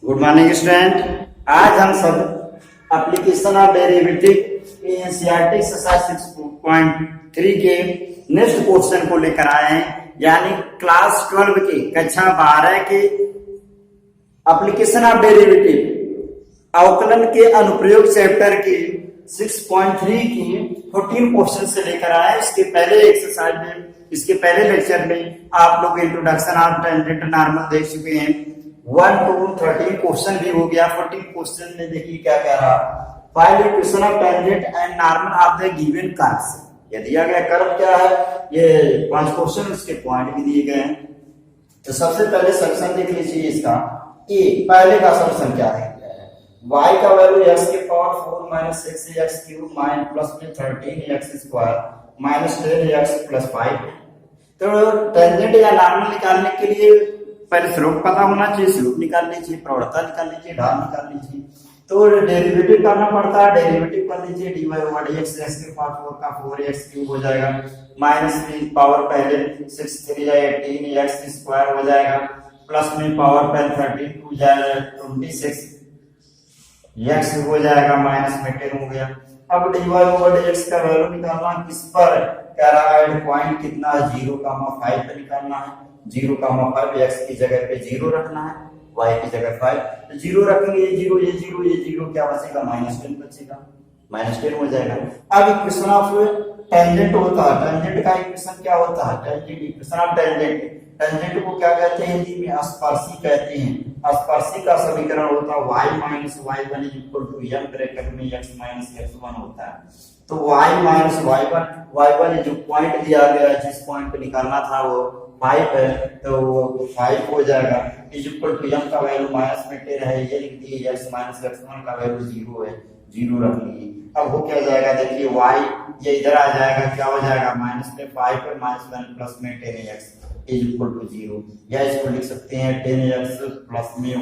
Good morning student. आज हम सब application of derivative NCERT exercise 6.3 के नेक्स्ट क्वेश्चन को लेकर आए हैं, यानी क्लास 12 के कक्षा 12 के एप्लीकेशन ऑफ डेरिवेटिव अवकलन के अनुप्रयोग चैप्टर के 6.3 की 14 क्वेश्चन से लेकर आए। इसके पहले एक्सरसाइज में, इसके पहले लेक्चर में आप लोग इंट्रोडक्शन ऑफ टेंजेंट नॉर्मल देख चुके हैं। 1 to 13 क्वेश्चन भी हो गया। 14 क्वेश्चन में देखिए क्या कह रहा, find equation of tangent and normal of the given curve. ये दिया गया कर्व क्या है, ये 5 क्वेश्चन, उसके पॉइंट भी दिए गए हैं। तो सबसे पहले सॉल्यूशन देख लीजिए इसका। ए पहले का सॉल्यूशन क्या है, y का वैल्यू x के power 4 minus 6x cube minus plus में 13x square minus 10x plus 5। तो टेंजेंट या नॉर्मल निकालने के लिए पहले स्लोप पता होना चाहिए, स्लोप निकाल लीजिए, प्रवणता निकाल लीजिए, ढाल निकाल लीजिए। तो डेरिवेटिव करना पड़ता है, डेरिवेटिव कर लीजिए। dy ओवर dx x के पावर 4 का 4x क्यूब हो जाएगा, माइनस में पावर पहले 6 3 18x स्क्वायर हो जाएगा, प्लस में पावर पहले 13 हो जाएगा 26 x हो जाएगा, माइनस में 10 हो गया। अब dy ओवर dx का वैल्यू निकालना किस पर, कह रहा है पॉइंट कितना 0,5 पे निकालना है। 0,5 x की जगह पे 0 रखना है, y की जगह 5। तो 0 रखेंगे, ये 0 ये 0 ये 0 क्या बचेगा, -10 बचेगा, -10 हो जाएगा। अब इक्वेशन ऑफ टेंजेंट होता है, टेंजेंट का इक्वेशन क्या होता है, tangent equation of tangent. Tangent को क्या कहते हैं, हिंदी में स्पर्शी कहते हैं। स्पर्शी का समीकरण होता है y minus y1 equal to m bracket में x माइनस x1 होता है। तो y माइनस y1 जो पॉइंट दिया गया है, जिस पॉइंट पे निकालना था वो 5 है, तो 5 हो जाएगा इज इक्वल टू m का वैल्यू माइनस में 10 है, ये लिख दिए, x माइनस x1 का वैल्यू 0 है, 0 रख लिए। अब हो क्या जाएगा, देखिए y ये इधर आ जाएगा, क्या हो जाएगा, माइनस में 5 पर माइनस 1 प्लस में 10x इज इक्वल टू 0, या इसको लिख सकते हैं 10x प्लस में y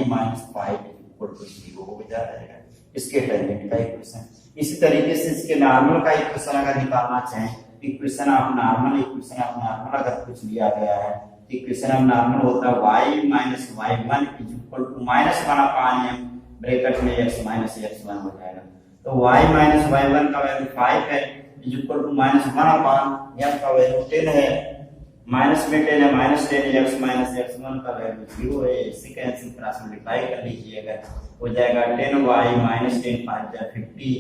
माइनस 5 इक्वल टू 0 हो जाएगा इसके टेंजेंट का इक्वेशन। इसी तरीके से इसके नॉर्मल का इक्वेशन अगर निकालना चाहें, equation of normal, equation of normal अगर कुछ लिया गया है, इक्वेशन ऑफ नॉर्मल होता है y minus y1 is equal to -1 upon m bracket में x माइनस x1 हो जाएगा। तो y माइनस y1 का वैल्यू 5 है is equal to -1 upon m का वैल्यू 10 है, माइनस में 10 है, माइनस 10 x माइनस x1 का वैल्यू 0 है। इसी का आंसर क्रॉस मल्टीप्लाई कर लीजिएगा, हो जाएगा 10y माइनस 10 5 जा 50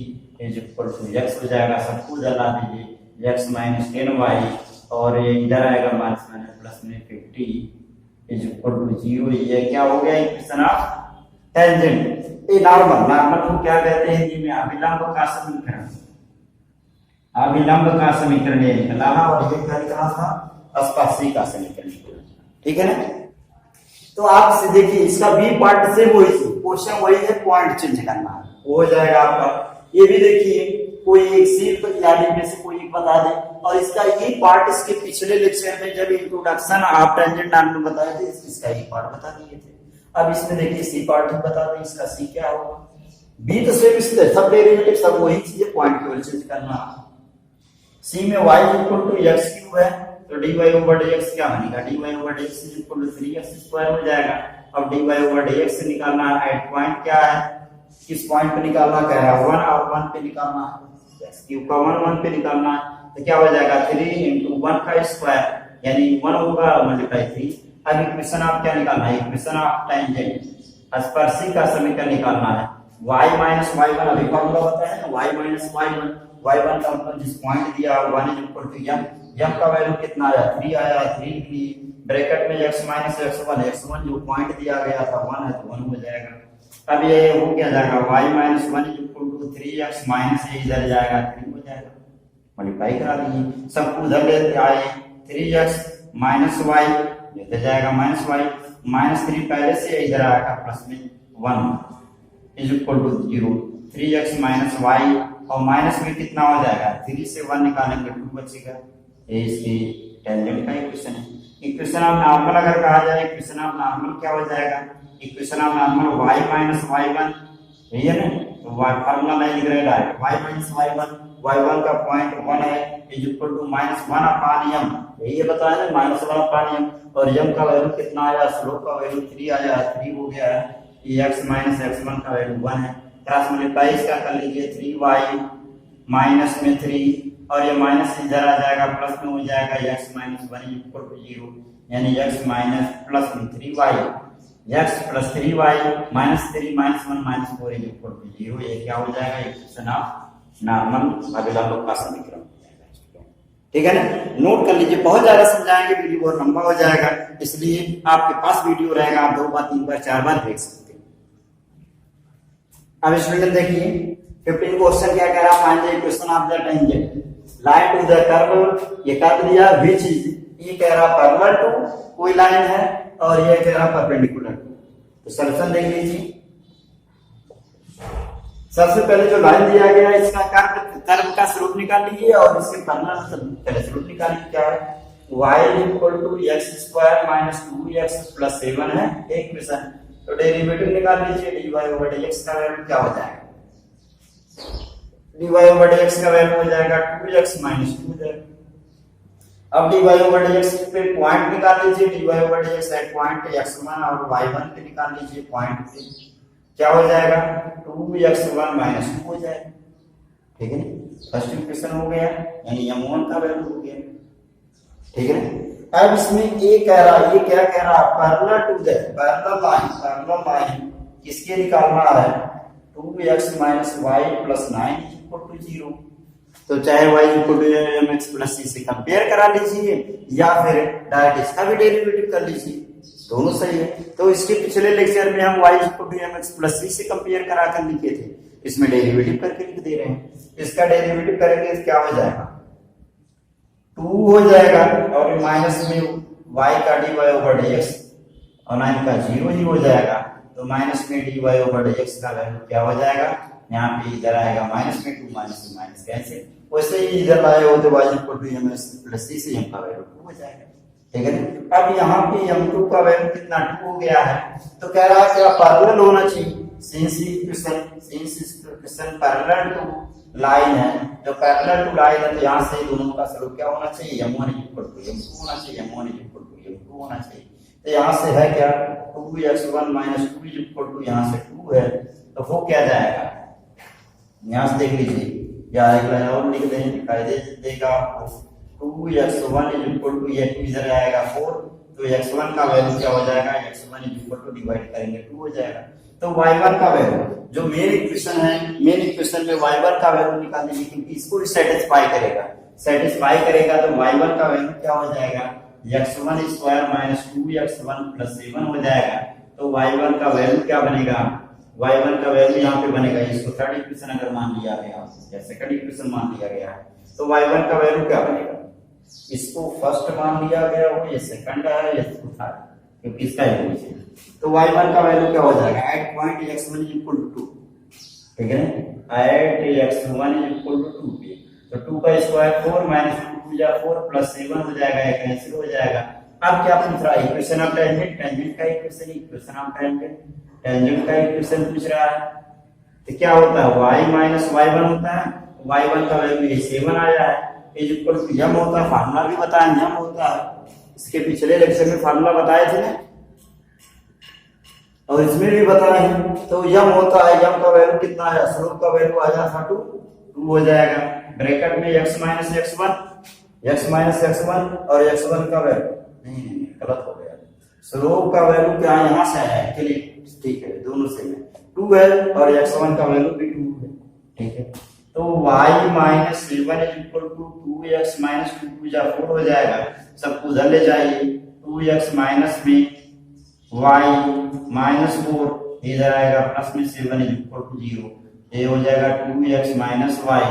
इज इक्वल टू x हो जाएगा, सब कुछ हटा दीजिए, x माइनस 10y और ये इधर आएगा माइनस माइनस प्लस में 50 इज इक्वल टू 0। ये क्या हो गया, इक्वेशन ऑफ टेंजेंट। ये नॉर्मल को क्या कहते हैं हिंदी में, अभिलंब का समीकरण। अभिलंब का समीकरण ये निकला, और ये क्या निकला था, स्पर्शी का समीकरण। ठीक है ना। तो आप देखिए इसका बी पार्ट से वही क्वेश्चन वही है, पॉइंट चेंज करना है, हो जाएगा आपका। ये भी देखिए कोई एक सीट यानी में से कोई एक बता दे, और इसका ये पार्ट इसके पिछले लेक्चर में जब इंट्रोडक्शन ऑफ टेंजेंट नॉर्मल बताए थे, इसका ये पार्ट बता दिए थे। अब इसमें देखिए सी पार्ट भी बता दें, इसका सी क्या होगा। बी तो सिर्फ सब डेरिवेटिव सब वही चीज, पॉइंट केवल चेंज करना। सी में y equal to x cube है, तो dy ओवर dx क्या बनेगा, dy over dx equal to 3x square हो जाएगा। अब dy ओवर dx से निकालना है, एट पॉइंट क्या है, किस पॉइंट पे निकालना, कह रहा है 1 और 1 पे निकालना है, x क्यूब का 1 पे निकालना है। तो क्या हो जाएगा 3 into 1 का स्क्वायर, यानी 1 होगा मल्टीप्लाई 3। अब इक्वेशन ऑफ क्या निकालना है, इक्वेशन ऑफ टेंजेंट, स्पर्शी का समीकरण निकालना है। y माइनस y1 अभी फॉर्मूला बताया ना, y माइनस y1 का मतलब जिस पॉइंट दिया 1 इज इक्वल टू m का वैल्यू कितना आया, 3 आया, 3 की ब्रैकेट में x माइनस x1 जो पॉइंट दिया गया था 1 है, तो 1 हो जाएगा। अब ये हो क्या जाएगा, y minus 1 is equal to 3x minus ये इधर जाएगा 3 हो जाएगा, मल्टीप्लाई करा दीजिए, सब उधर लेते आए 3x माइनस y इधर जाएगा माइनस y, माइनस 3 पहले से इधर आएगा प्लस में 1 इज इक्वल टू 0, 3x माइनस y और माइनस में कितना हो जाएगा, 3 से 1 निकालेंगे 2 बचेगा। ये इसकी टेंजेंट का इक्वेशन है। इक्वेशन ऑफ नॉर्मल अगर कहा जाए, इक्वेशन ऑफ नॉर्मल क्या हो जाएगा, equation of normal y minus y1, यही है ना, तो फार्मूला नहीं लिख रहे डायरेक्ट, y माइनस y1 का पॉइंट 1 है is equal to -1 upon m, यही बताया ना, -1 अपॉन m, और m का वैल्यू कितना आया, स्लोप का वैल्यू 3 आया, 3 हो गया है x माइनस x1 का वैल्यू 1 है। क्रॉस मल्टीप्लाई इसका कर लीजिए 3y माइनस में 3 और ये माइनस इधर आ जाएगा प्लस में हो जाएगा x माइनस 1 इक्वल टू 0, यानी x माइनस प्लस में 3y x plus 3y minus 3 minus 1 minus 4 equal to 0। ये क्या हो जाएगा, इक्वेशन ऑफ नॉर्मल अभिलंब का समीकरण। ठीक है ना, नोट कर लीजिए, बहुत ज्यादा समझाएंगे वीडियो बहुत लंबा हो जाएगा, इसलिए आपके पास वीडियो रहेगा, आप 2 बार 3 बार 4 बार देख सकते हैं। अब स्टूडेंट देखिए 15 क्वेश्चन क्या कह रहा है, find the equation of the tangent line to the curve. ये कर्व दिया व्हिच इज, ये कह रहा पैरेलल टू कोई लाइन है और ये कह रहा परपेंडिकुलर टू। तो सॉल्यूशन देख लीजिए। सबसे पहले जो लाइन दिया गया है इसका कर्व का स्वरूप निकाल लीजिए और इसके पैरेलल पहले स्वरूप निकालिए। क्या है, y equal to x square minus 2x plus 7 है एक क्वेश्चन। तो डेरिवेटिव निकाल लीजिए, dy ओवर dx का वैल्यू क्या हो जाएगा, dy ओवर dx का वैल्यू हो जाएगा 2x माइनस 2 है। अब dy ओवर dx पे पॉइंट निकाल लीजिए, dy over dx at point x1 और y1 पे निकाल लीजिए पॉइंट पे, क्या हो जाएगा 2x1 माइनस 2 हो जाएगा। ठीक है, फर्स्ट इक्वेशन हो गया, यानी m1 का वैल्यू हो गया। ठीक है, अब इसमें ये कह रहा है, ये क्या कह रहा है, parallel to the parallel line किसके निकालना है, 2x माइनस y प्लस 9 इक्वल टू 0। तो चाहे y equal to mx plus c से कंपेयर करा लीजिए या फिर डायरेक्ट इसका भी डेरिवेटिव कर लीजिए, दोनों सही है। तो इसके पिछले लेक्चर में हम y equal to mx plus c से कंपेयर करा कर लिखे थे, इसमें डेरिवेटिव करके लिख दे रहे हैं। इसका डेरिवेटिव करेंगे तो क्या हो जाएगा, 2 हो जाएगा और माइनस में y का dy ओवर dx और 9 का 0 ही हो जाएगा। तो माइनस में dy ओवर dx का वैल्यू क्या हो जाएगा, यहाँ पे इधर आएगा माइनस में 2 माइनस में माइनस कैंसिल, वैसे ही इधर लाए हो तो y equal to mx plus c से m का वैल्यू 2 हो जाएगा। ठीक है, अब यहाँ पे m2 का वैल्यू कितना 2 हो गया है, तो कह रहा है क्या पैरेलल होना चाहिए, since equation parallel to line है, जो पैरेलल टू लाइन है तो यहाँ से दोनों का स्वरूप क्या होना चाहिए, m1 इक्वल टू m2 होना चाहिए, m1 इक्वल टू m2 होना चाहिए। तो यहाँ से है क्या 2x1 माइनस 2 इक्वल टू यहाँ से 2 है, तो वो क्या जाएगा, यहाँ से देख लीजिए या एक लाइन और लिख दें, दिखाई देगा आपको 2x1 इक्वल टू ये 2 इधर आएगा 4, तो x1 का वैल्यू क्या हो जाएगा, x1 इक्वल टू डिवाइड करेंगे 2 हो जाएगा। तो y1 का वैल्यू जो मेन इक्वेशन है, मेन इक्वेशन में y1 का वैल्यू निकाल दीजिए क्योंकि इसको भी सेटिस्फाई करेगा तो y1 का वैल्यू क्या हो जाएगा, x1 square minus 2x1 plus 7 हो जाएगा। तो y1 का वैल्यू क्या बनेगा, y1 का वैल्यू यहाँ पे बनेगा, इसको थर्ड इक्वेशन अगर मान लिया गया या सेकंड इक्वेशन मान लिया गया है तो y1 का वैल्यू क्या बनेगा, इसको फर्स्ट मान लिया गया हो, ये सेकंड है या थर्ड, क्योंकि इसका इक्वेशन है। तो y1 का वैल्यू क्या हो जाएगा, eight point x1 equal to 2। ठीक है, एट x1 इक्वल टू 2 पे तो 2 का स्क्वायर 4 माइनस 2 या 4 प्लस 7 हो जाएगा, ये कैंसिल हो जाएगा। अब क्या पूछ रहा है, इक्वेशन ऑफ टेंजेंट, टेंजेंट का equation, equation of tangent, tangent का इक्वेशन पूछ रहा है। तो क्या होता है, y माइनस y1 होता है, y1 का वैल्यू ये 7 आया है, इज इक्वल टू m होता है, फार्मूला भी बताया m होता है, इसके पिछले लेक्चर में फार्मूला बताए थे ना और इसमें भी बताए हैं। तो m होता है, m का वैल्यू कितना है, स्लोप का वैल्यू आ जाता 2 हो जाएगा, ब्रैकेट में x माइनस x1 और x1 का वैल्यू नहीं गलत हो गया, स्लोप का वैल्यू क्या यहाँ से है एक्चुअली, ठीक है दोनों से में 2 है और x1 का वैल्यू भी 2 है। ठीक है, तो y minus 7 equal to 2x minus 2 या 4 हो जाएगा, सबको उधर ले जाइए, 2x माइनस में y माइनस 4 इधर आएगा, प्लस में 7 इक्वल टू 0, ये हो जाएगा 2x माइनस y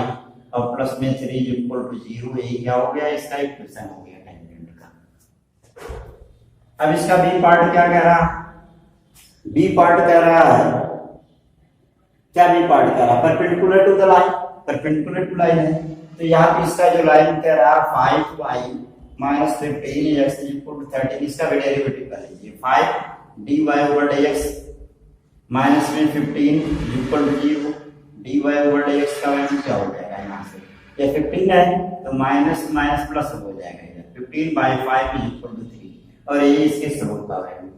और प्लस में 3 इक्वल टू 0, ये क्या हो गया, इसका इक्वेशन हो गया टेंजेंट का। अब इसका बी पार्ट क्या कह रहा, बी पार्ट कह रहा है, क्या बी पार्ट कह रहा है, perpendicular to the line, perpendicular to line है। तो यहाँ पे इसका जो लाइन कह रहा है 5y minus 15x equal to 13, इसका भी डेरिवेटिव कर लीजिए, 5 dy ओवर dx माइनस में 15 equal to 0, dy over dx का वैल्यू क्या हो जाएगा, यहाँ से ये 15 है तो माइनस माइनस प्लस हो जाएगा, 15 बाई 5 इक्वल टू 3 और ये इसके स्लोप का वैल्यू,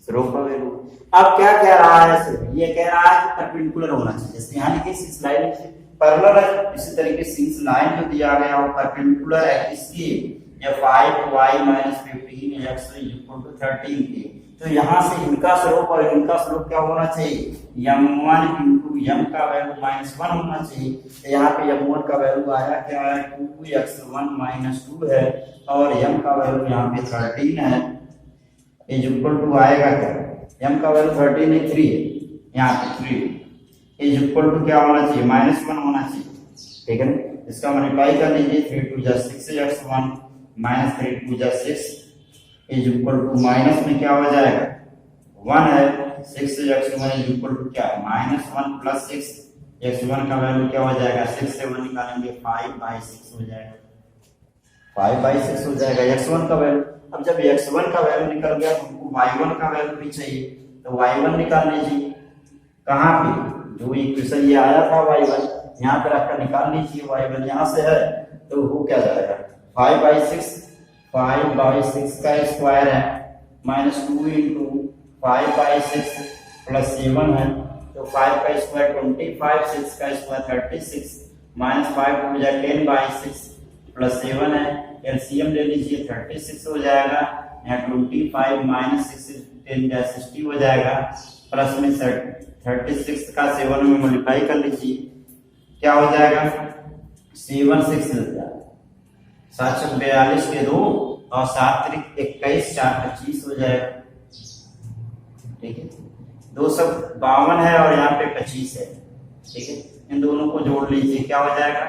स्लोप का वैल्यू। अब क्या कह रहा है सिर्फ ये कह रहा है कि परपेंडिकुलर होना चाहिए, जैसे यहाँ लिखे सिंस लाइन पैरेलल है, इसी तरीके से सिंस लाइन जो दिया गया वो परपेंडिकुलर है इसकी ये 5y - 15x = 13 के। तो यहाँ से इनका स्लोप और इनका स्लोप क्या होना चाहिए, m1 * m का वैल्यू -1 होना चाहिए। तो यहाँ पे m1 का वैल्यू आया क्या है 2x1 - 2 है और m का वैल्यू यहाँ पे 13 है = आएगा क्या, m का वैल्यू 13 नहीं 3 है, यहाँ पे 3 = क्या होना चाहिए -1 होना चाहिए, ठीक है ना। इसका मल्टीप्लाई कर लीजिए 3 × 2 = 6x1 - 3 × 2 = 6 = माइनस में क्या हो जाएगा 1 है 6x1 = क्या -1 + 6 x1 का वैल्यू क्या हो जाएगा 6 से 1 निकालेंगे 5/6 हो जाएगा, 5/6 हो जाएगा x1 का वैल्यू। अब जब x1 का वैल्यू निकल गया तो हमको y1 का वैल्यू भी चाहिए, तो y1 निकाल लीजिए। कहाँ पे जो इक्वेशन ये आया था y1 यहाँ पे रखकर निकाल लीजिए y1 यहाँ से है तो वो क्या जाएगा 5/6 का स्क्वायर है -2 × 5/6 + 7 है तो 5 का स्क्वायर 25, 6 का स्क्वायर 36 -5 हो जाएगा 10/6 + 7 है, एलसीएम ले लीजिए 36 हो जाएगा, यहाँ 25 - 6 10 = 60 हो जाएगा, प्लस में 36 का 7 में मल्टीप्लाई कर लीजिए क्या हो जाएगा 7 6 742 के 2 और 7 × 21 4 25 हो जाएगा, ठीक है 252 है और यहाँ पे 25 है, ठीक है। इन दोनों को जोड़ लीजिए क्या हो जाएगा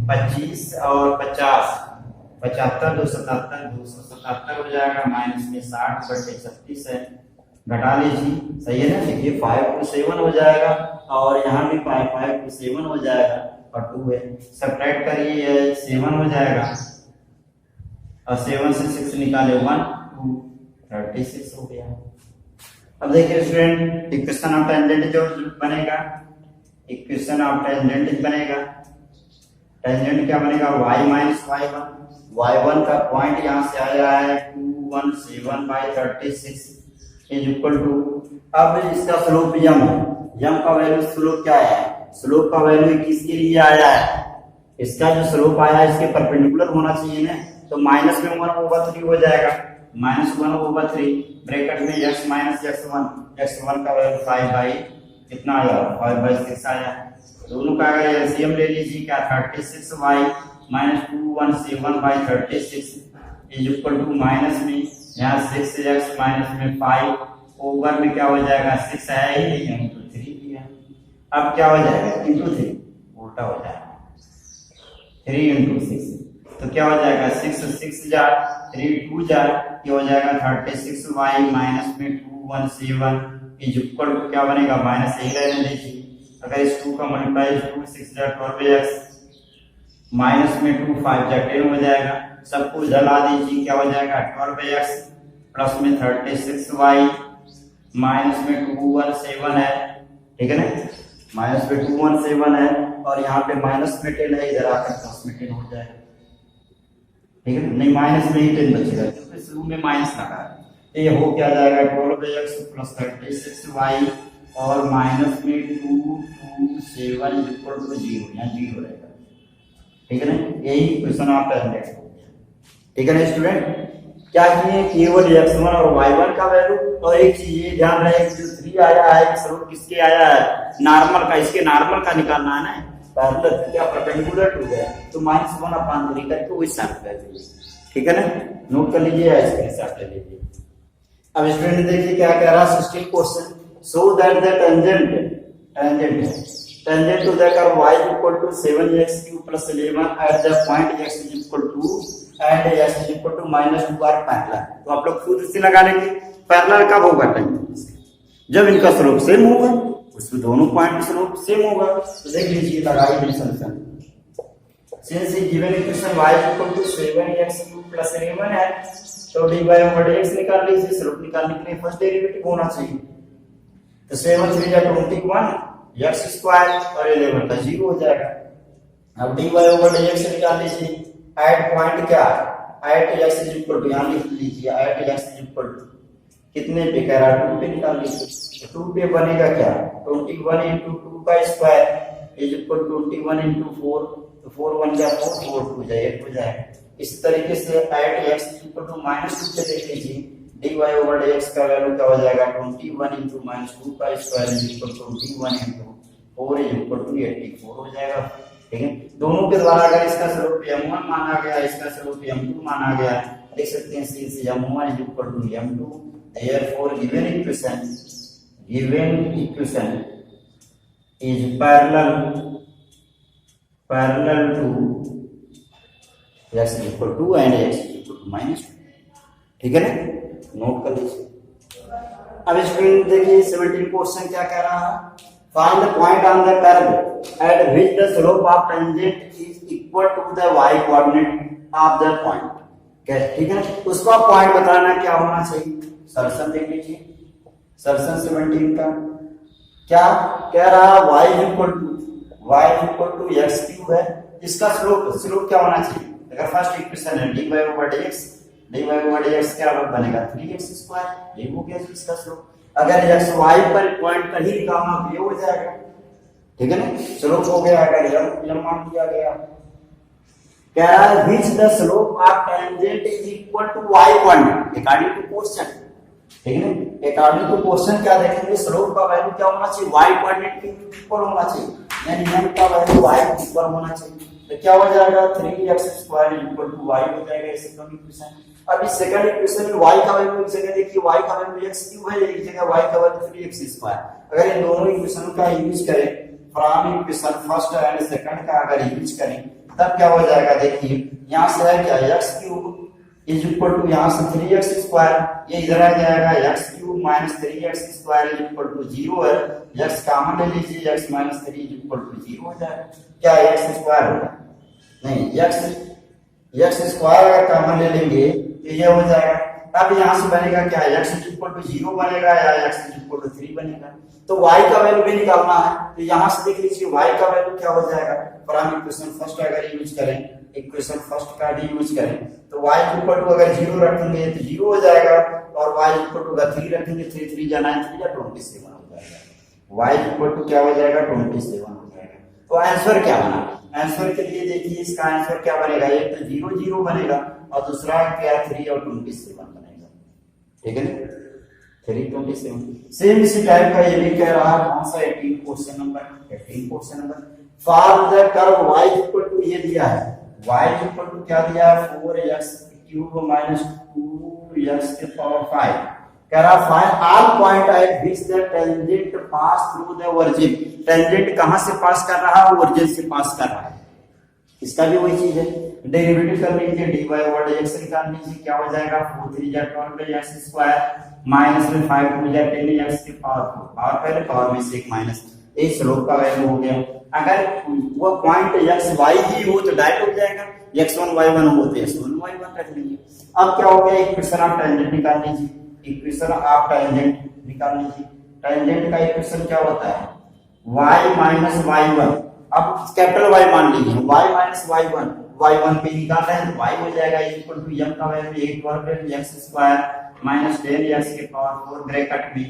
25 और 50 75 277 हो जाएगा, माइनस में 60/36 है, घटा लीजिए सही है ना। देखिए 5 × 7 हो जाएगा और यहाँ भी 5 × 7 हो जाएगा और 2 है, सब्ट्रैक्ट करिए 7 हो जाएगा और 7 से 6 निकाले 1 2 36 हो गया। अब देखिए स्टूडेंट इक्वेशन ऑफ टेंजेंट जो बनेगा, इक्वेशन ऑफ टेंजेंट बनेगा, टेंजेंट क्या बनेगा y - y1 का पॉइंट यहाँ से आया है 217/36 = अब इसका स्लोप m है, m का वैल्यू स्लोप क्या है, स्लोप का वैल्यू किसके लिए आया है, इसका जो स्लोप आया है इसके परपेंडिकुलर होना चाहिए ना, तो माइनस में 1/3 हो जाएगा, -1/3 ब्रैकेट में x - x1 का वैल्यू 5 कितना आया 5/6 आया, दोनों का अगर एलसीएम ले लीजिए क्या 36y - 217/36 = माइनस में यहाँ 6x माइनस में 5 ओवर में क्या हो जाएगा 6 है ही नहीं तो 3 भी है, अब क्या हो जाएगा × 3 उल्टा हो जाएगा 3 × 6 तो क्या हो जाएगा 6 जा 3 2 जा ये हो जाएगा 36y माइनस में 217 क्या बनेगा माइनस यही रहने दीजिए, अगर इस 2 का मल्टीप्लाई 2 6 जा 12x माइनस में 2 5 जा 10 हो जाएगा, सबको जला दीजिए क्या हो जाएगा 12x प्लस में 36y माइनस में 217 है, ठीक है ना, माइनस में 217 है और यहाँ पे माइनस में 10 है, इधर आकर प्लस में 10 हो जाएगा, ठीक है नहीं माइनस में ही 10 बचेगा क्योंकि शुरू में माइनस लगा है, ये हो क्या जाएगा 12x प्लस 36y और माइनस में 227 = 0 यहाँ 0 रहेगा, ठीक है ना, यही क्वेश्चन आप हो गया, ठीक है ना स्टूडेंट। क्या किए केवल x1 और y1 का वैल्यू, और एक चीज ये ध्यान रहे जो 3 आया है स्लोप किसके आया है नॉर्मल का, इसके नॉर्मल का निकालना है ना, पैरेलल क्या परपेंडिकुलर टू है तो -1/3 करके वो हिसाब कर लीजिए, ठीक है ना, नोट कर लीजिए या स्क्रीनशॉट ले लीजिए। अब स्टूडेंट देखिए क्या कह रहा है 16 question, so that the tangent to the curve y = 7x³ + 11 at the point x = 2 and x = -2 are parallel, तो आप लोग खुद से लगा लेंगे पैरेलल कब होगा टेंजेंट जब इनका स्लोप सेम होगा, उसमें दोनों पॉइंट का स्लोप सेम होगा, तो देख लीजिए लगाइए solution. Since given equation y = 7x³ + 11 है तो dy/dx निकाल लीजिए, स्लोप निकालने के लिए फर्स्ट डेरिवेटिव होना चाहिए, तो 7 3 = 21 x² और 11 का 0 हो जाएगा। अब dy/dx निकाल लीजिए, एट पॉइंट क्या एट x = यहाँ लिख लीजिए एट x = कितने पे कह रहा है, 2 पे निकाल लीजिए। 2 पे बनेगा क्या, 21 इंटू 2 का स्क्वायर इज इक्वल 21 इंटू 4, तो 4 1 जा 4, 4 2 जा 8 हो जाएगा। इस तरीके से एट x इक्वल टू -2 पे देख लीजिए, dy ओवर dx का वैल्यू क्या हो जाएगा, 21 इंटू -2 का square is equal to 21 into 4 is equal to 84 हो जाएगा। ठीक है, दोनों के द्वारा अगर इसका स्लोप m1 माना गया, इसका स्लोप m2 माना गया, देख सकते हैं since m1 is equal to m2, therefore given equation is parallel to x is equal to and x is equal to -2। ठीक है ना, नोट कर लीजिए। अब स्क्रीन देखिए 17 क्वेश्चन क्या कह रहा है, find the point on the curve at which the slope of tangent is equal to the y coordinate of the point। ठीक है ना, उसका पॉइंट बताना क्या होना चाहिए। सॉल्यूशन देख लीजिए, सॉल्यूशन 17 का क्या कह रहा है, y equal to x cube है, इसका स्लोप क्या होना चाहिए। अगर फर्स्ट इक्वेशन है dy ओवर dx क्या बनेगा 3x स्क्वायर, ये हो गया इसका स्लोप। अगर x y पर पॉइंट पर ही निकालना तो ये हो जाएगा। ठीक है ना, स्लोप हो गया। अगर m मान दिया गया, कह रहा है which the slope of tangent is equal to y coordinate according to question। ठीक है ना, according to question क्या देखेंगे, स्लोप का वैल्यू क्या होना चाहिए, y कोऑर्डिनेट के इक्वल होना चाहिए, यानी m का वैल्यू y के इक्वल होना चाहिए। तो क्या हो जाएगा 3x square equal to y हो जाएगा, ये सेकंड इक्वेशन। अब इस सेकंड इक्वेशन में y का वैल्यू एक जगह देखिए, y का वैल्यू x क्यूब है, एक जगह y का वैल्यू 3x स्क्वायर। अगर इन दोनों इक्वेशन का यूज करें, from equation first and second का अगर यूज करें, तब क्या हो जाएगा, देखिए यहां से है क्या x cube is equal to यहां से 3x स्क्वायर, ये इधर आ जाएगा x cube minus 3x square is equal to 0 है, x कॉमन ले लीजिए, x minus 3 is equal to 0 हो जाएगा। क्या x स्क्वायर होगा, नहीं x स्क्वायर अगर कॉमन ले लेंगे तो ये हो जाएगा। अब यहां से बनेगा क्या, x इज इक्वल टू 0 बनेगा या x इज इक्वल टू 3 बनेगा। तो y का वैल्यू भी निकालना है, तो यहां से देख लीजिए y का वैल्यू क्या हो जाएगा, फ्रॉम इक्वेशन फर्स्ट अगर यूज करें, इक्वेशन फर्स्ट का भी यूज करें तो y इक्वल टू अगर 0 रखेंगे तो 0 हो जाएगा, और y इक्वल टू अगर 3 रखेंगे 3 3 जा 9 3 जा 27 हो जाएगा। y इक्वल टू क्या हो जाएगा 27 हो जाएगा। तो आंसर क्या बना, आंसर के लिए देखिए इसका आंसर क्या बनेगा, एक तो 0 0 बनेगा और दूसरा क्या 3 और 27 बनेगा। ठीक है ना, 327। सेम इसी टाइप का ये भी कह रहा है, कौन सा 18 question number for the curve y equal to ये दिया है, y इक्वल टू क्या दिया है 4x क्यूब माइनस 2x के पावर 5। कह रहा find all point at which the tangent pass through the origin. Tangent कहां से पास कर रहा है, ओरिजिन से पास कर रहा है। इसका भी वही चीज है, डेरिवेटिव कर लीजिए, dy ओवर dx निकाल लीजिए, क्या हो जाएगा 4 3 जा 12x स्क्वायर माइनस में 5 2 जा 10x के पावर 4, पावर पहले पावर में से एक माइनस, ये स्लोप का वैल्यू हो गया। अगर वो पॉइंट x y ही हो तो डायरेक्ट हो जाएगा, x1 y1 हो तो x1 y1 रख लीजिए। अब क्या हो गया, इक्वेशन ऑफ टेंजेंट निकाल लीजिए, इक्वेशन ऑफ टेंजेंट निकाल लीजिए। टेंजेंट का इक्वेशन क्या होता है, y माइनस y1। अब कैपिटल Y मान लीजिए, y माइनस y1 पे निकाल रहे हैं तो y हो जाएगा इक्वल टू m का वैल्यू 8 वर्ग x स्क्वायर माइनस 10x के पावर 4 ब्रैकेट में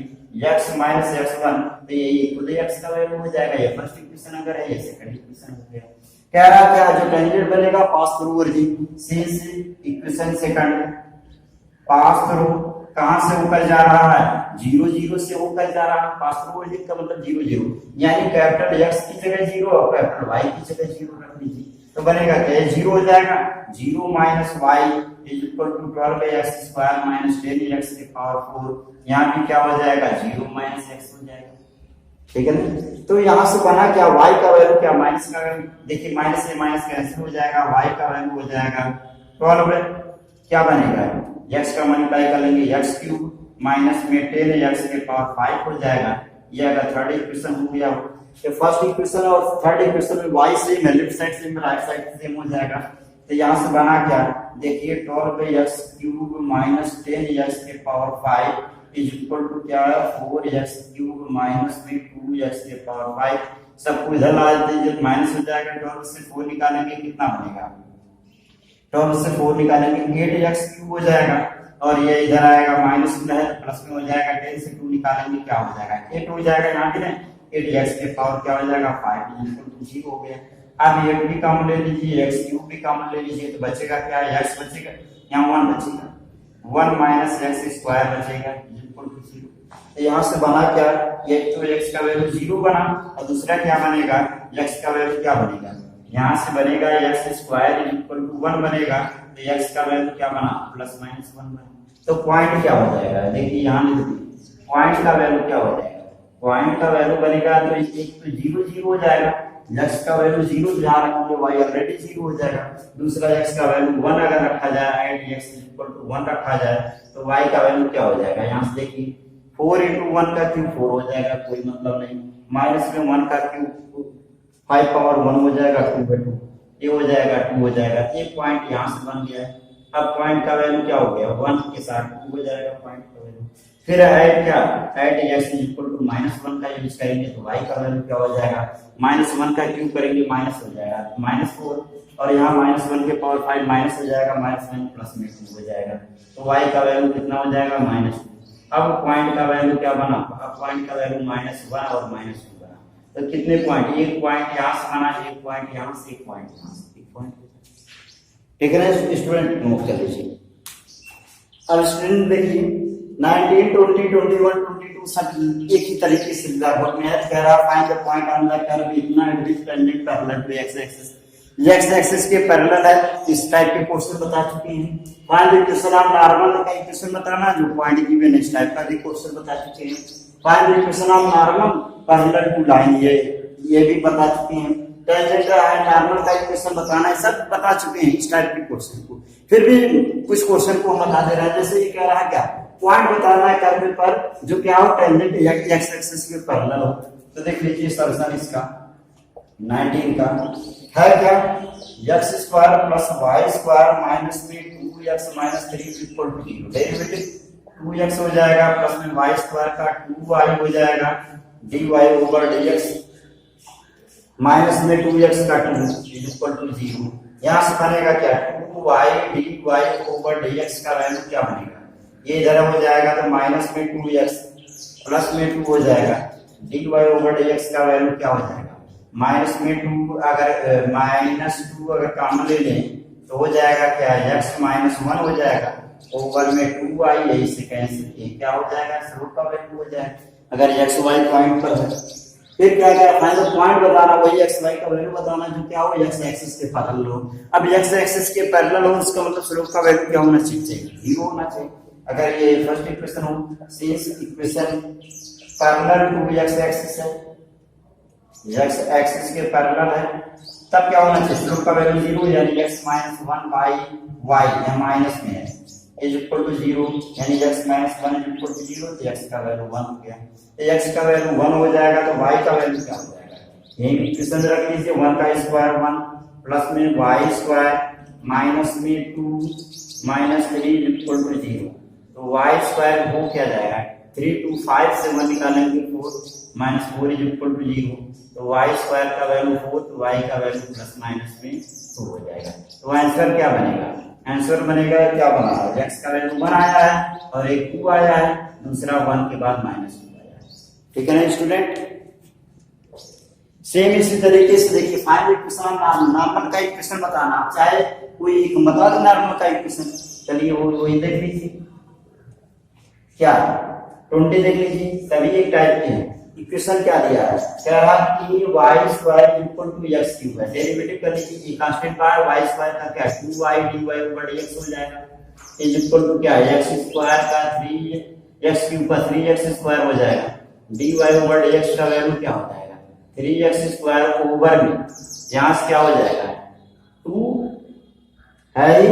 x माइनस x1, तो ये इक्वल टू x का वैल्यू हो जाएगा। ये फर्स्ट इक्वेशन अगर है, ये सेकंड इक्वेशन हो गया। कह रहा क्या, जो टेंजेंट बनेगा pass through origin, since equation second pass through कहां से होकर जा रहा है, 0 0 से होकर जा रहा है। पास थ्रू ओरिजिन का मतलब 0 0, यानी कैपिटल x की जगह 0 और कैपिटल y की जगह 0 रख लीजिए, तो बनेगा क्या, 0 हो जाएगा। 0 minus y is equal to 12x square minus 10x के पावर 4, यहाँ भी क्या हो जाएगा 0 माइनस x हो जाएगा। ठीक है ना, तो यहाँ से बना क्या, y का वैल्यू क्या, माइनस का वैल्यू देखिए, माइनस से माइनस कैंसिल हो जाएगा, y का वैल्यू हो जाएगा 12, क्या बनेगा x का मल्टीप्लाई कर लेंगे, x क्यूब माइनस में 10x के पावर 5 हो जाएगा। ये अगर थर्ड इक्वेशन हो गया, तो फर्स्ट इक्वेशन और थर्ड इक्वेशन में y सेम है, left side same right side same हो जाएगा। तो यहाँ से बना क्या, देखिए 12x क्यूब माइनस 10x के पावर 5 इज इक्वल टू क्या है 4x क्यूब माइनस में 2x के पावर 5। सबको इधर ला दीजिए, माइनस हो जाएगा। 12 से 4 निकालेंगे कितना बनेगा, 12 से 4 निकालेंगे 8x क्यूब हो जाएगा, और ये इधर आएगा माइनस में है, प्लस में हो जाएगा, 10 से 2 निकालेंगे क्या हो जाएगा, 8 हो जाएगा। यहाँ पे 8x के पावर क्या हो जाएगा 5 0 हो गया। अब 8 भी कॉमन ले लीजिए, x क्यूब भी कॉमन ले लीजिए, तो बचेगा क्या, x बचेगा, यहाँ 1 बचेगा, 1 माइनस x स्क्वायर बचेगा इक्वल टू 0। तो यहाँ से बना क्या, ये तो x का वैल्यू 0 बना, और दूसरा क्या बनेगा, x का वैल्यू क्या बनेगा, यहाँ से बनेगा x स्क्वायर इक्वल टू 1 बनेगा, तो x का वैल्यू क्या बना प्लस माइनस 1 बना। तो पॉइंट क्या हो जाएगा, देखिए यहाँ लिख दीजिए पॉइंट का वैल्यू क्या हो जाएगा, पॉइंट का वैल्यू बनेगा तो एक तो 0 0 हो जाएगा, x का वैल्यू 0 ध्यान रखिए, y ऑलरेडी 0 हो जाएगा, दूसरा x का वैल्यू 1 अगर रखा जाए, एंड x इक्वल टू 1 रखा जाए तो y का वैल्यू क्या हो जाएगा, यहाँ से देखिए 4 into 1 का क्यूब 4 हो जाएगा, कोई मतलब नहीं, माइनस में 1 का क्यूब 5 पावर 1 हो जाएगा, 2/2 ये हो जाएगा, 2 हो जाएगा। एक पॉइंट यहाँ से बन गया है। अब पॉइंट का वैल्यू क्या हो गया, 1 के साथ 2 हो जाएगा पॉइंट का वैल्यू। फिर ऐड क्या, ऐड x इक्वल टू -1 का यूज करेंगे तो y का वैल्यू क्या हो जाएगा, -1 का क्यूब करेंगे माइनस हो जाएगा, -4, और यहाँ -1 के पावर 5 माइनस हो जाएगा, -1 प्लस में 2 हो जाएगा, तो y का वैल्यू कितना हो जाएगा, -2। अब पॉइंट का वैल्यू क्या बना, अब पॉइंट का वैल्यू -1 और -2 बना, तो कितने पॉइंट, एक पॉइंट यहाँ से बना, एक पॉइंट यहाँ से, एक पॉइंट यहाँ से, एक पॉइंट, ठीक है ना स्टूडेंट, नोट कर लीजिए। अब स्टूडेंट देखिए 19 20 21 22 सब एक ही तरीके से लगभग मैथ कह रहा, find the point on the curve इतना dependent parallel to x axis, x axis के पैरेलल है, इस टाइप के क्वेश्चन बता चुके हैं। Find the equation of normal का इक्वेशन बताना, जो पॉइंट गिवन इस टाइप का भी क्वेश्चन बता चुके हैं। Find the equation of normal parallel to line, ये भी बता चुके हैं। टेंजेंट है नॉर्मल का इक्वेशन बताना है, सब बता चुके हैं इस टाइप के क्वेश्चन को। फिर भी कुछ क्वेश्चन को हम बता दे रहे हैं, जैसे ये कह रहा है क्या, पॉइंट बताना है कर्व पर जो क्या हो टेंजेंट x एक्सिस के पैरेलल हो। तो देख लीजिए सॉल्यूशन इसका 19 का है क्या, x square plus y square minus में 2x minus 3 equal to 0, derivative 2x हो जाएगा प्लस में y स्क्वायर का 2y हो जाएगा dy ओवर dx माइनस में 2x का 2 इक्वल टू 0। यहाँ से बनेगा क्या, 2y dy ओवर dx का वैल्यू क्या बनेगा, ये इधर हो जाएगा तो माइनस में 2x प्लस में 2 हो जाएगा, dy ओवर dx का वैल्यू क्या हो जाएगा, माइनस में 2, अगर -2 अगर कॉमन ले लें तो हो जाएगा क्या, x -1 हो जाएगा ओवर में 2y, यही से कैंसिल, ये क्या हो जाएगा, स्लोप का वैल्यू हो जाएगा अगर x y पॉइंट पर है। फिर क्या क्या फाइनल पॉइंट बताना, वही x y का वैल्यू बताना जो क्या हो x एक्सिस के पैरेलल हो। अब x एक्सिस के पैरेलल हो उसका मतलब स्लोप का वैल्यू क्या होना चाहिए, 0 होना चाहिए। अगर ये फर्स्ट इक्वेशन हो, since equation parallel to x axis है, x एक्सिस के पैरेलल है, तब क्या होना चाहिए, स्लोप का वैल्यू 0 यानी x -1 बाई y, या माइनस में है, इज इक्वल टू 0 यानी x -1 इज इक्वल टू 0, तो x का वैल्यू 1 हो गया। तो x का वैल्यू 1 हो जाएगा तो y का वैल्यू क्या हो जाएगा, यही इक्वेशन रख लीजिए, 1 का स्क्वायर 1 प्लस में y स्क्वायर माइनस में 2 माइनस 3 इक्वल टू 0, तो y स्क्वायर हो क्या जाएगा, 3 2 5 से 1 निकालेंगे 4 माइनस 4 इज इक्वल टू 0, तो y स्क्वायर का वैल्यू 4, तो y का वैल्यू प्लस माइनस में 2 हो जाएगा। तो आंसर क्या बनेगा, आंसर बनेगा क्या बना है, x का वैल्यू 1 आया है और एक 2 आया है, दूसरा 1 के बाद -2 आया है, ठीक है ना स्टूडेंट। सेम इसी तरीके से देखिए फाइंड इक्वेशन नॉर्मल का इक्वेशन बताना, आप चाहे कोई एक बता दो नॉर्मल का इक्वेशन, चलिए वो देख लीजिए क्या 20 देख लीजिए, सभी एक टाइप के हैं। इक्वेशन क्या दिया है, कह रहा कि y square equal to x cube है, डेरिवेटिव कर लीजिए, कांस्टेंट पावर y स्क्वायर का क्या 2y dy ओवर dx हो जाएगा, इज इक्वल टू क्या x स्क्वायर का 3x क्यूब का 3x स्क्वायर हो जाएगा, dy ओवर dx का वैल्यू क्या हो जाएगा, 3x स्क्वायर ओवर में यहाँ से क्या हो जाएगा 2 है ay,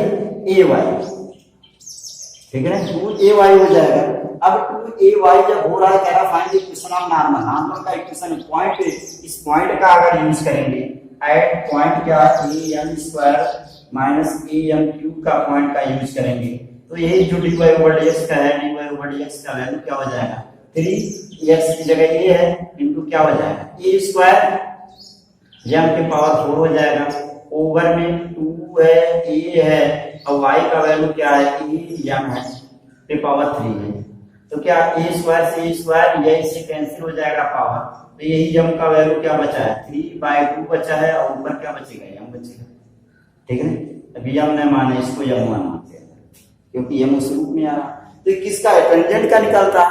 ठीक है ना, 2ay हो जाएगा। अब 2ay जब हो रहा है, कह रहा find the equation of normal, normal का इक्वेशन पॉइंट, इस पॉइंट का अगर यूज करेंगे, एट पॉइंट क्या am square minus am cube का पॉइंट का यूज करेंगे, तो यही जो dy ओवर dx का है, dy ओवर dx का वैल्यू क्या हो जाएगा, 3x की जगह ये है इनटू क्या हो जाएगा a स्क्वायर m के पावर 4 हो जाएगा, ओवर में 2 है a है और y का वैल्यू क्या है m है, पे पावर 3 है, तो क्या ए स्क्वायर से ए स्क्वायर या इससे कैंसिल हो जाएगा पावर, तो यही यम का वैल्यू क्या बचा है 3/2 बचा है और ऊपर क्या बचेगा यम बचेगा। ठीक है, अभी यम न माने इसको यम वन मानते हैं क्योंकि यम उस रूप में आ रहा, तो किसका है टेंजेंट का निकलता।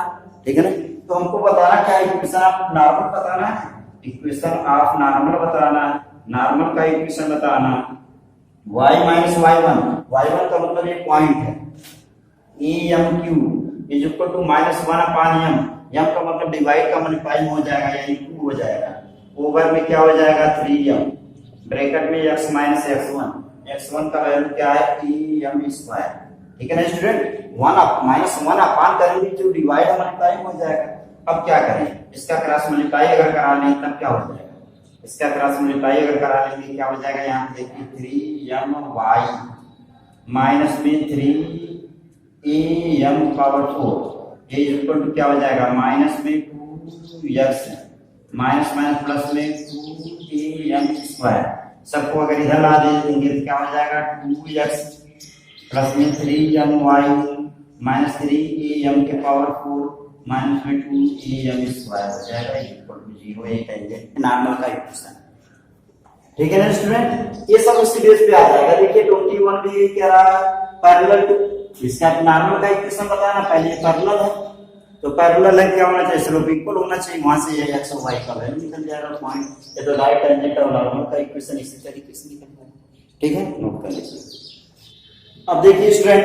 ठीक है ना, तो हमको बताना क्या है इक्वेशन ऑफ नॉर्मल बताना है, इक्वेशन ऑफ नॉर्मल बताना है, नॉर्मल का इक्वेशन बताना y माइनस y1, y1 का मतलब ये पॉइंट है A M Q is equal to -1 upon M, M का मतलब डिवाइड का मल्टीप्लाई हो जाएगा यानी 2 हो जाएगा, ओवर में क्या हो जाएगा 3m, ब्रैकेट में x माइनस x1, x1 का वैल्यू क्या है e m स्क्वायर। ठीक है ना स्टूडेंट, 1 अपान करेंगे जो डिवाइड मल्टीप्लाई हो जाएगा। अब क्या करें, इसका क्रॉस मल्टीप्लाई अगर करा लें तब क्या हो जाएगा, इसका क्रॉस मल्टीप्लाई अगर करा लेंगे क्या हो जाएगा, यहाँ पे देखिए 3my माइनस में 3am पावर 4 ये इक्वल टू क्या हो जाएगा माइनस में 2x माइनस माइनस प्लस में 2am स्क्वायर, सबको अगर इधर ला देंगे तो क्या हो जाएगा 2x प्लस में 3my माइनस 3am के पावर 4 माइनस में 2am स्क्वायर हो जाएगा इक्वल टू 0, ये टेंजेंट नॉर्मल का इक्वेशन। ठीक है ना स्टूडेंट, ये सब उसी बेस पे आ जाएगा। देखिए 21 भी क्या रहा पैरेलल टू, इसका नॉर्मल का इक्वेशन बताना, पहले पैरेलल है तो पैरेलल है क्या होना चाहिए स्लोप इक्वल होना चाहिए, वहां से ये x और y का वैल्यू निकल जाएगा पॉइंट, ये तो राइट टेंजेंट और नॉर्मल का इक्वेशन इसी तरीके से निकल जाएगा। ठीक है, नोट कर लीजिए। अब देखिए स्टूडेंट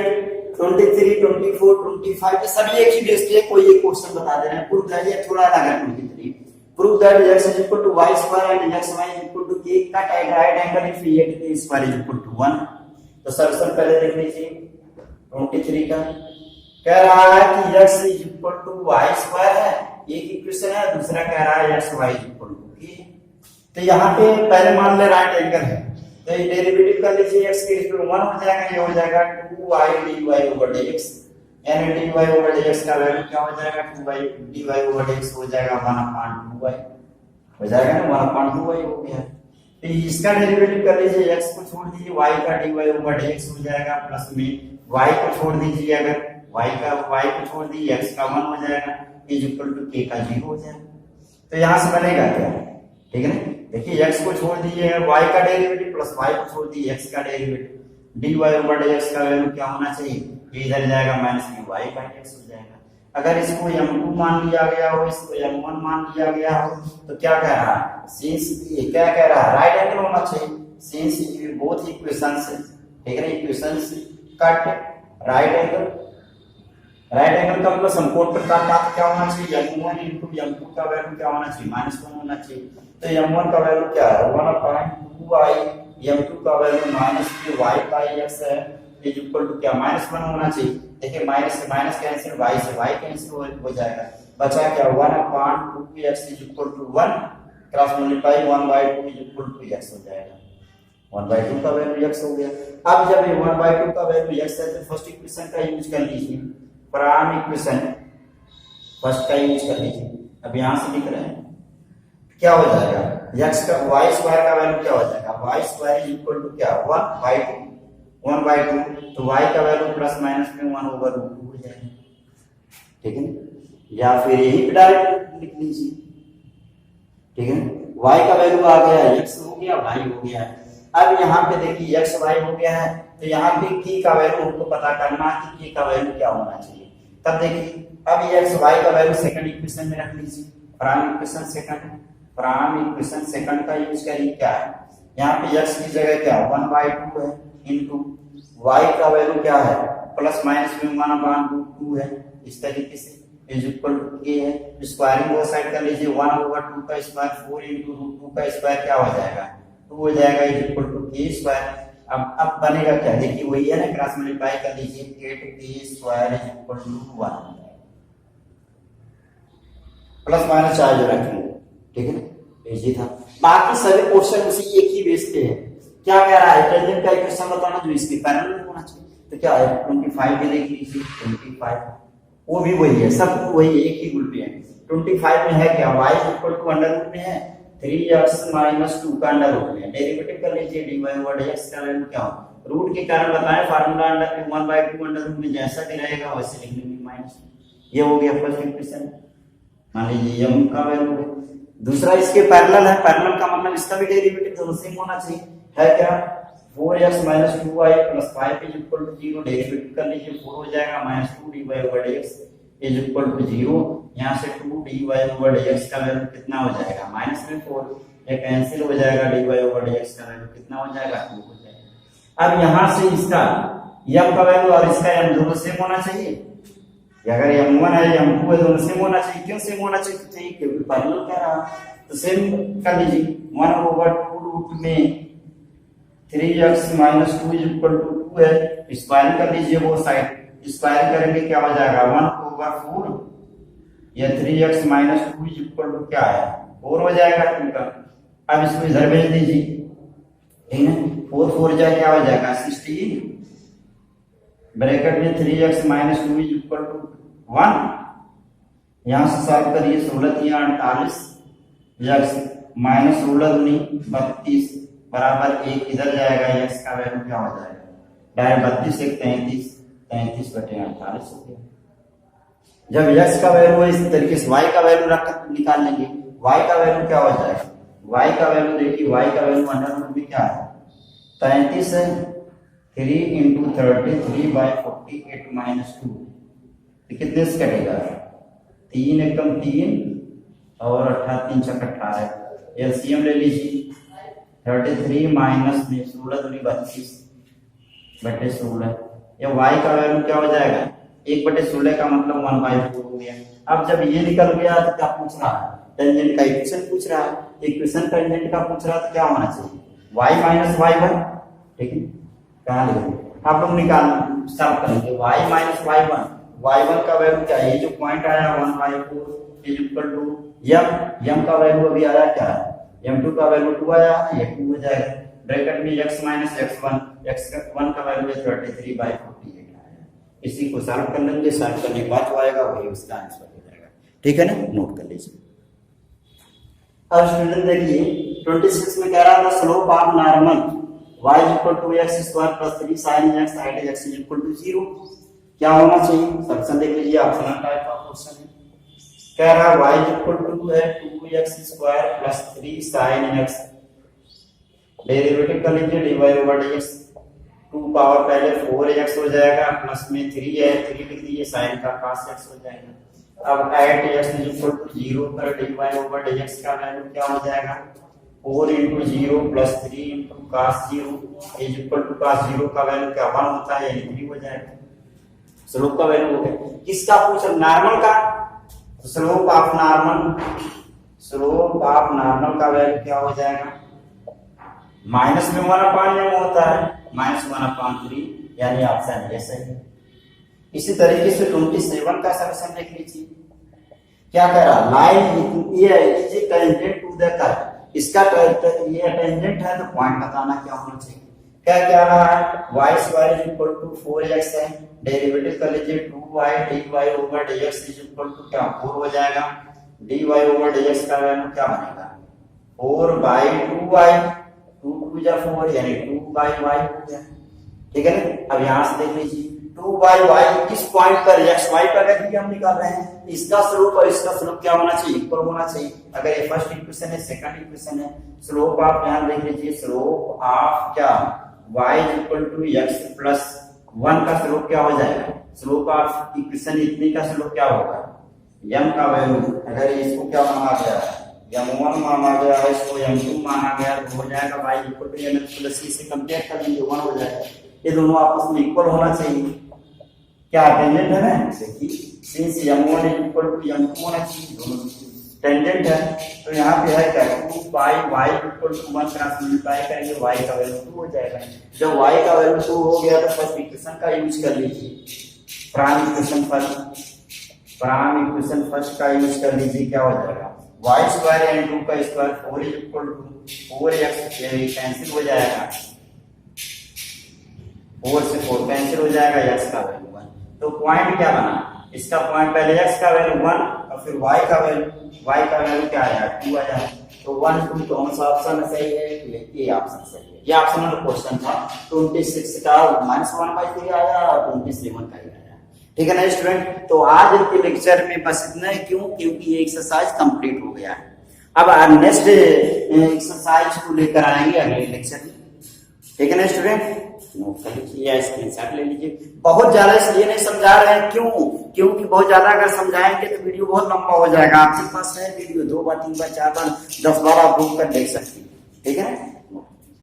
23, 24, 25 ये सभी एक ही बेस पे कोई एक क्वेश्चन बता दे रहे हैं, प्रूफ दैट ये थोड़ा अलग है 23, proof that x is equal to y square and xy is equal to k cut at right angle if a to b square is equal to 1। तो सॉल्यूशन पहले देख लीजिए 23 का, कह रहा है कि x is equal to y square है, एक इक्वेशन है, दूसरा कह रहा है xy is equal to k। तो यहाँ पे पहले मान ले राइट एंगल है तो ये डेरिवेटिव कर लीजिए x के रिस्पेक्ट 1 हो जाएगा, ये हो जाएगा 2y dy over dx, यानी dy over dx का वैल्यू क्या हो जाएगा 2y dy over dx हो जाएगा 1/2y हो जाएगा ना, 1/2y हो गया। तो इसका डेरिवेटिव कर लीजिए, x को छोड़ दीजिए y का dy over dx हो जाएगा, प्लस में y को छोड़ दीजिए, अगर y को छोड़ दीजिए x का 1 हो जाएगा इज इक्वल टू k का 0 हो जाएगा। तो यहाँ से बनेगा क्या, ठीक है ना, देखिए x को छोड़ दीजिए y का डेरिवेटिव प्लस y को छोड़ दीजिए x का डेरिवेटिव, dy over dx का वैल्यू क्या होना चाहिए, ये इधर जाएगा माइनस में y बाई x हो जाएगा। अगर इसको m2 मान लिया गया हो, इसको m1 मान लिया गया हो तो क्या कह रहा है, सिंस ये क्या कह रहा है राइट एंगल होना चाहिए, सिंस बोथ इक्वेशंस, ठीक है ना, equations cut right angle, right angle का मतलब समकोण प्रकार का क्या होना चाहिए m1 into m2 का वैल्यू क्या होना चाहिए -1 होना चाहिए। तो m1 का वैल्यू क्या है 1/2y, m2 का वैल्यू -y बाई x है इज इक्वल टू क्या -1 होना चाहिए। देखिए माइनस से माइनस कैंसिल, y से y कैंसिल हो जाएगा, बचा क्या 1/2x is equal to 1 cross multiply 1/2 is equal to x हो जाएगा, 1/2 का वैल्यू x हो गया। अब जब ये 1/2 का वैल्यू x है तो फर्स्ट इक्वेशन का यूज कर लीजिए, प्राइम इक्वेशन फर्स्ट का यूज कर लीजिए। अब यहां से लिख रहे हैं क्या हो जाएगा x का y स्क्वायर का वैल्यू क्या हो जाएगा, y square is equal to क्या 1/2, तो y का वैल्यू प्लस माइनस में 1/2 हो जाएगा। ठीक है, या फिर यही पे डायरेक्ट लिख लीजिए। ठीक है, y का वैल्यू आ गया, x हो गया, y हो गया। अब यहाँ पे देखिए x y हो गया है तो यहाँ पे k का वैल्यू हमको पता करना है कि k का वैल्यू क्या होना चाहिए। तब देखिए अब ये x y का वैल्यू सेकंड इक्वेशन में रख लीजिए, प्राइम इक्वेशन सेकंड का यूज करिए। क्या है यहाँ पे x की जगह क्या 1/2 है इनटू y का वैल्यू क्या है प्लस माइनस में 1/2 है, इस तरीके से इज इक्वल टू k है। स्क्वायरिंग वो साइड कर लीजिए, 1/2 का स्क्वायर 4 इनटू √2 का स्क्वायर क्या हो जाएगा 2 हो जाएगा is equal to k square. अब बनेगा क्या, देखिए वही है ना, क्रॉस मल्टीप्लाई कर लीजिए 8k square is equal to 1 plus minus charge रखेंगे। ठीक है ना, इजी था। बाकी सभी क्वेश्चन उसी एक ही बेस पे है। क्या कह रहा है टेंजेंट का इक्वेशन बताना जो इसके पैरेलल होना चाहिए, तो क्या है 25 पे देख लीजिए 25 वो भी वही है, सब वही एक ही रूल पे है। 25 में है क्या y equal to under root में है 3x - 2 का अंडर रूट में, डेरिवेटिव कर लीजिए dy over dx का वैल्यू क्या हो रूट के कारण बताएं, फार्मूला अंडर 1/2 अंडर रूट में जैसा भी रहेगा वैसे लिख लेंगे माइनस। ये हो गया फर्स्ट इक्वेशन। मान लीजिए m का वैल्यू है। दूसरा इसके पैरेलल है, पैरेलल का मतलब इसका भी डेरिवेटिव दोनों सेम होना चाहिए। है क्या, 4x - 2y + 5 = 0। डेरिवेटिव कर लीजिए, 4 हो जाएगा -2dy/dx = 0। यहाँ से 2dy/dx का वैल्यू कितना हो जाएगा, माइनस में 4, ये कैंसिल हो जाएगा। dy/dx का वैल्यू कितना हो जाएगा, 2 हो जाएगा। अब यहाँ से इसका m का वैल्यू और इसका m दोनों सेम होना चाहिए। अगर m1 है m2 है दोनों सेम होना चाहिए। क्यों सेम होना चाहिए, क्योंकि पैरेलल कह रहा है, तो सेम कर लीजिए। 1/2 रूट में 3x - 2 = 2 है, स्क्वायर कर लीजिए वो साइड। स्क्वायर करेंगे क्या हो जाएगा, 1/4। या 3x - 2 = क्या है, 4 हो जाएगा इनका। अब इसको इधर भेज दीजिए, ठीक है। 4 4 जाए क्या हो जाएगा, 16। ब्रैकेट में 3x - 2 = 1। यहां से सॉल्व करिए, 16 × 48 x -16 दूनी 32 बराबर 1 इधर जाएगा। x का वैल्यू क्या हो जाएगा, डायरेक्ट 32 1 33, 33/48 हो गया। जब x का वैल्यू है इस तरीके से y का वैल्यू रख निकाल लेंगे। y का वैल्यू क्या हो जाएगा, y का वैल्यू देखिए, y का वैल्यू अंडर रूट में क्या है, 33 है। 3 × 33/48 - 2 कितने से कटेगा, 3 एकम 3 और 3 × 18। एलसीएम ले लीजिए, 33 माइनस में 16 दूनी 32/16। ये y का वैल्यू क्या हो जाएगा, 1/16 का मतलब 1/4 हो गया। अब जब ये निकल गया तो क्या पूछ रहा है, टेंजेंट का इक्वेशन पूछ रहा है। इक्वेशन टेंजेंट का पूछ रहा है तो क्या होना चाहिए, y - y1, ठीक है। कहाँ लिखेंगे, आप लोग निकाल सॉल्व करेंगे। y - y1 का वैल्यू क्या है, ये जो पॉइंट आया 1/4 = m का वैल्यू अभी आया क्या है, m2 का वैल्यू 2 आया, ये 2 हो जाएगा। ब्रैकेट में x - x1 का वैल्यू है 33/48 आया। इसी को सॉल्व कर लेंगे, सॉल्व करने के बाद जो आएगा वही उसका आंसर हो जाएगा, ठीक है ना, नोट कर लीजिए। अब स्टूडेंट देखिए 26 में कह रहा था slope of normal y = x² + 3 sin x at x = 0 क्या होना चाहिए। ऑप्शन देख लीजिए, ऑप्शनल टाइप का क्वेश्चन है। कह रहा है y = है 2x² + 3 sin x, डेरिवेटिव कर लीजिए dy/dx। 2 पावर पहले 4x हो जाएगा, प्लस में 3 है, 3 लिख दीजिए, sin का cos x हो जाएगा। अब at x = 0 पर dy/dx का वैल्यू क्या हो जाएगा, 4 × 0 + 3 × cos 0 = cos 0 का वैल्यू क्या 1 होता है, यानी 3 हो जाएगा। स्लोप का वैल्यू हो गया। किसका पूछ, नॉर्मल का। स्लोप ऑफ नॉर्मल का वैल्यू क्या हो जाएगा, माइनस में 1/m होता है, -1/3, यानी ऑप्शन ये सही है। इसी तरीके से 27 का सॉल्यूशन देख लीजिए। क्या कह रहा, लाइन ये is tangent to the curve, इसका ये टेंजेंट है तो पॉइंट बताना क्या होना चाहिए। क्या रहा है, y² = 4x है, डेरिवेटिव कर लीजिए 2y dy/dx = क्या 4 हो जाएगा। dy/dx का वैल्यू क्या बनेगा, 4/2y, 2 × 4 यानी 2/y हो गया, ठीक है ना। अब यहाँ से देख लीजिए 2/y किस पॉइंट पर, xy पर है, हम निकाल रहे हैं। इसका स्लोप और इसका स्लोप क्या होना चाहिए, इक्वल होना चाहिए। अगर ये फर्स्ट इक्वेशन है, सेकंड इक्वेशन है, स्लोप आप यहाँ देख लीजिए, स्लोप ऑफ क्या y = x + 1 का स्लोप क्या हो जाएगा, स्लोप ऑफ इक्वेशन इतनी का स्लोप क्या होगा, m का वैल्यू अगर इसको क्या माना गया है, m1 माना गया है, इसको m2 माना गया, तो हो जाएगा y = mx + c से कंपेयर कर लीजिए 1 हो जाएगा। ये दोनों आपस में इक्वल होना चाहिए। क्या टेंजेंट है ना, सिंस m1 = m2 होना चाहिए, दोनों टेंजेंट है। तो यहाँ पे है क्या, 2y = 1 क्रॉस मल्टीप्लाई करेंगे, y का वैल्यू 2 हो जाएगा। जब y का वैल्यू 2 हो गया तो फर्स्ट इक्वेशन का यूज कर लीजिए, प्राइम इक्वेशन फर्स्ट का यूज कर लीजिए। क्या हो जाएगा, y² यानी 2 का स्क्वायर 4 = 4x, ये कैंसिल हो जाएगा, 4 से 4 कैंसिल हो जाएगा, x का वैल्यू 1। तो पॉइंट क्या बना, इसका पॉइंट पहले x का वैल्यू 1 और फिर y का वैल्यू क्या आया, 2 आया। तो 1 2 कौन सा ऑप्शन सही है? ये ऑप्शन सही है। ये ऑप्शनल क्वेश्चन था। 26 का -1/3 आया और 27 का ही आया। ठीक है ना स्टूडेंट? तो आज के लेक्चर में बस इतना ही। क्यों? क्योंकि ये एक्सरसाइज कंप्लीट हो गया है। अब नेक्स्ट एक्सरसाइज को लेकर आएंगे अगले लेक्चर में। ठीक है ना स्टूडेंट? नोट कर लीजिए या स्क्रीनशॉट ले लीजिए। बहुत ज्यादा इसलिए नहीं समझा रहे हैं, क्यों? क्योंकि बहुत ज्यादा अगर समझाएंगे तो वीडियो बहुत लंबा हो जाएगा। आपके पास है वीडियो 2 बार 3 बार 4 बार 10 बार आप बुक कर देख सकते हैं। ठीक है ना?